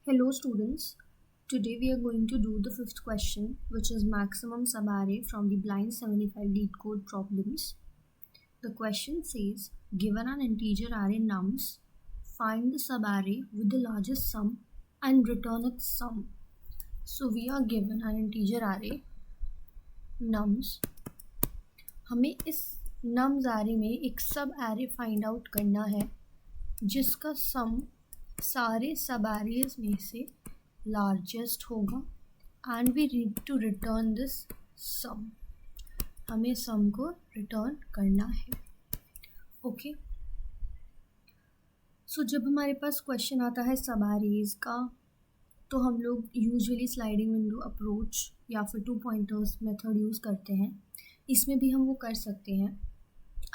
Hello students, today we are going to do the fifth question, which is maximum subarray from the blind 75 Leetcode problems. The question says, given an integer array nums, find the subarray with the largest sum and return its sum. So we are given an integer array nums. हमें इस nums array में एक सब array find out करना है जिसका sum सारे सब arrays में से लार्जेस्ट होगा and we need to return this sum. हमें सम को रिटर्न करना है. ओके, सो जब हमारे पास क्वेश्चन आता है सब arrays का, तो हम लोग यूजुअली स्लाइडिंग विंडो अप्रोच या फिर 2 पॉइंटर्स मेथड यूज़ करते हैं. इसमें भी हम वो कर सकते हैं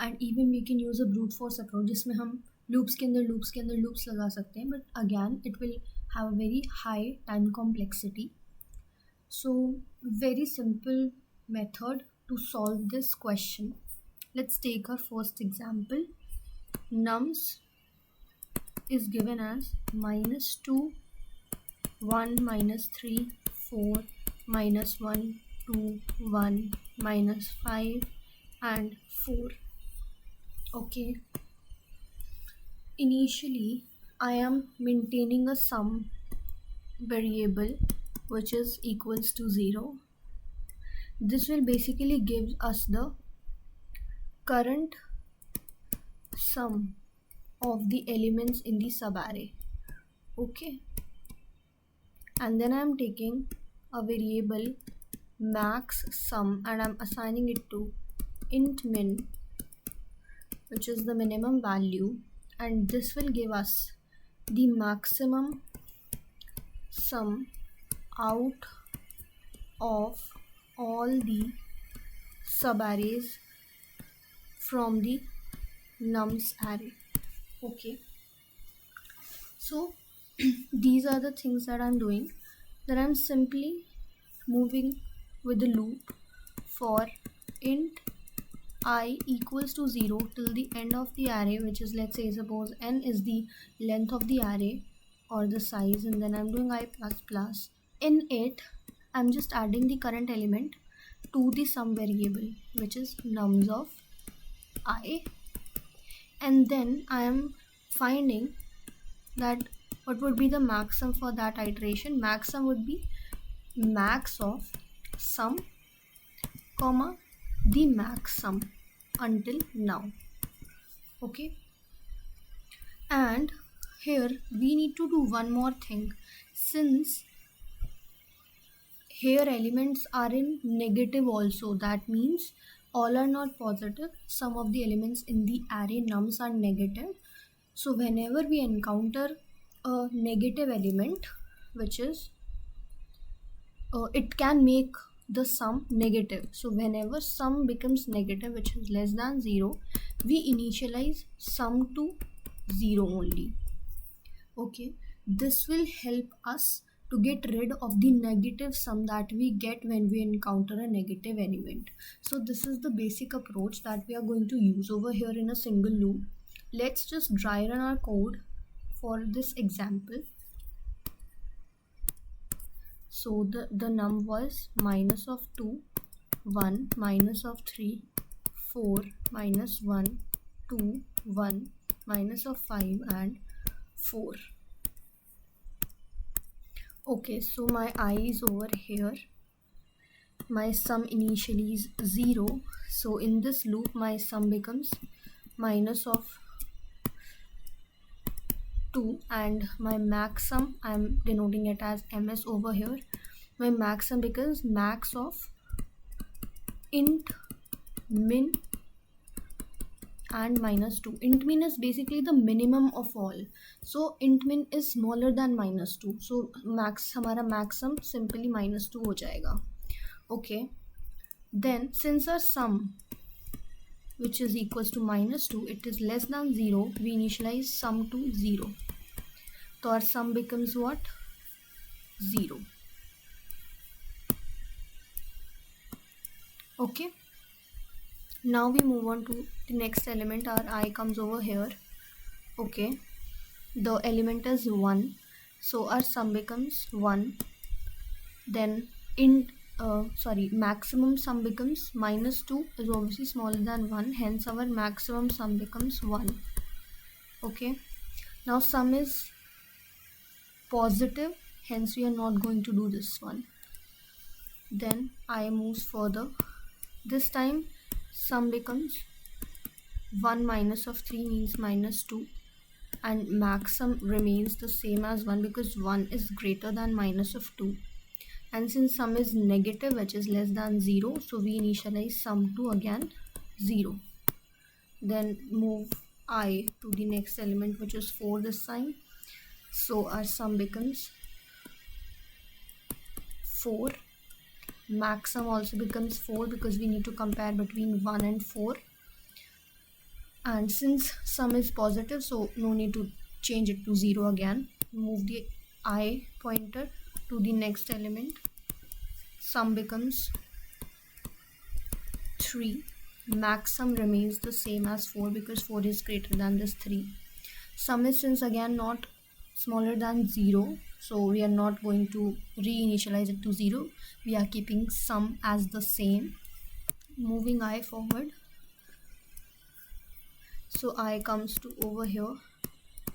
and even we can use a brute force approach जिसमें हम लूप्स के अंदर लूप्स लगा सकते हैं, but again it will have a very high time complexity. So very simple method to solve this question. Let's take our first example. Nums is given as -2, 1, -3, 4, -1, 2, 1, -5 and 4. Okay, initially I am maintaining a sum variable which is equals to 0. This will basically give us the current sum of the elements in the subarray. Okay, and then I am taking a variable max sum and I am assigning it to int min, which is the minimum value, and this will give us the maximum sum out of all the subarrays from the nums array. Okay, so these are the things that I'm doing. Then I'm simply moving with the loop for int I equals to 0 till the end of the array, which is, let's say, suppose n is the length of the array or the size, and then I'm doing I plus plus. In it, I'm just adding the current element to the sum variable, which is nums of I, and then I am finding that what would be the maximum for that iteration. Maximum would be max of sum comma the max sum until now. Okay, and here we need to do one more thing. Since here elements are in negative also, that means all are not positive. Some of the elements in the array nums are negative. So whenever we encounter a negative element, which is it can make the sum negative. So whenever sum becomes negative, which is less than 0, we initialize sum to 0 only. Okay, this will help us to get rid of the negative sum that we get when we encounter a negative element. So this is the basic approach that we are going to use over here in a single loop. Let's just dry run our code for this example. So the num was minus of 2, 1, minus of 3, 4, -1, 2, 1, minus of 5 and 4. Okay, so my I is over here. My sum initially is 0. So in this loop, my sum becomes minus of 2, and my max sum, I'm denoting it as ms over here. My max sum becomes max of int min and -2. Int min is basically the minimum of all. So int min is smaller than -2. So हमारा max sum simply -2 हो जाएगा. Okay, then since our sum, which is equals to -2, it is less than 0, we initialize sum to 0. So our sum becomes what? 0. Okay, now we move on to the next element. Our I comes over here. Okay, the element is 1. So our sum becomes 1. Then maximum sum becomes -2 is obviously smaller than 1, hence our maximum sum becomes 1. Okay, now sum is positive, hence we are not going to do this one. Then I moves further. This time sum becomes 1 minus of 3 means -2, and maximum remains the same as 1 because 1 is greater than minus of 2. And since sum is negative, which is less than 0, so we initialize sum to again 0. Then move I to the next element, which is 4 this time. So our sum becomes 4. Maximum also becomes 4 because we need to compare between 1 and 4. And since sum is positive, so no need to change it to 0 again. Move the I pointer to the next element. Sum becomes 3. Maximum remains the same as 4 because 4 is greater than this 3. Sum is since again not smaller than 0, so we are not going to reinitialize it to 0. We are keeping sum as the same. Moving I forward. So I comes to over here.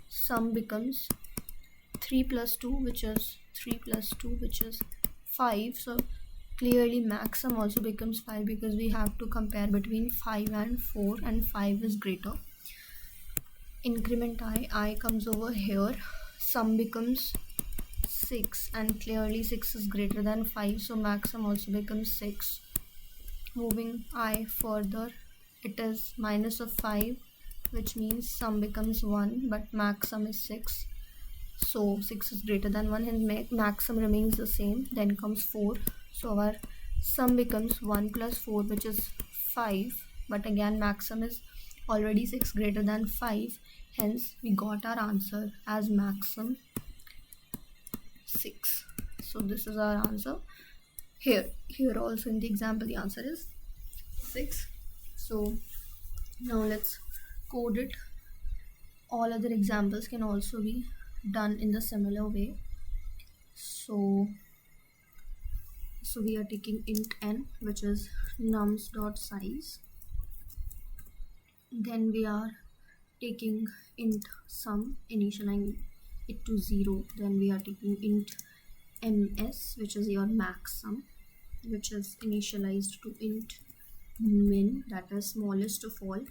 Sum becomes 3 plus 2, which is 3 plus 2, which is 5. So clearly maximum also becomes 5 because we have to compare between 5 and 4, and 5 is greater. Increment I comes over here. Sum becomes 6, and clearly 6 is greater than 5, so maximum also becomes 6. Moving I further, it is minus of 5, which means sum becomes 1, but maximum is 6. So 6 is greater than 1 and maximum remains the same. Then comes 4. So our sum becomes 1 plus 4, which is 5. But again maximum is already 6 greater than 5. Hence we got our answer as maximum 6. So this is our answer. Here also in the example the answer is 6. So now let's code it. All other examples can also be done in the similar way. So we are taking int n, which is nums dot size. Then we are taking int sum, initializing it to 0. Then we are taking int ms, which is your max sum, which is initialized to int min, that is smallest of all.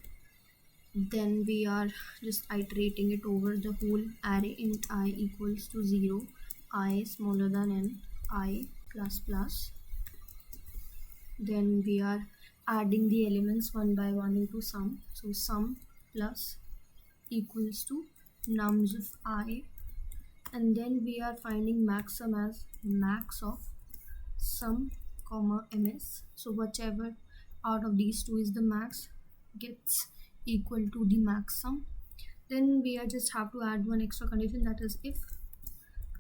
Then we are just iterating it over the whole array. Int I equals to 0, I smaller than n, I plus plus. Then we are adding the elements one by one into sum. So sum plus equals to nums of I, and then we are finding maximum as max of sum comma ms. So whichever out of these two is the max gets equal to the maximum. Then we are just have to add one extra condition, that is if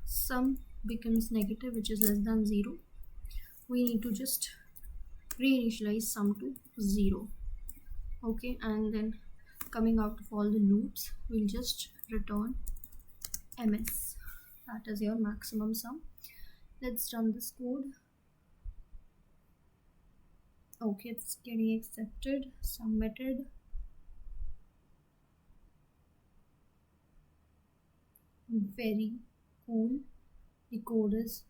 sum becomes negative, which is less than 0, we need to just reinitialize sum to 0. Okay, and then coming out of all the loops, we'll just return ms, that is your maximum sum. Let's run this code. Okay, it's getting accepted, submitted. Very cool, the code is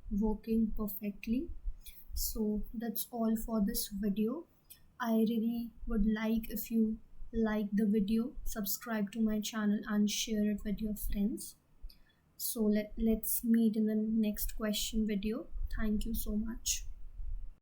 working perfectly. So that's all for this video. I really would like if you like the video, subscribe to my channel and share it with your friends. So let's meet in the next question video. Thank you so much.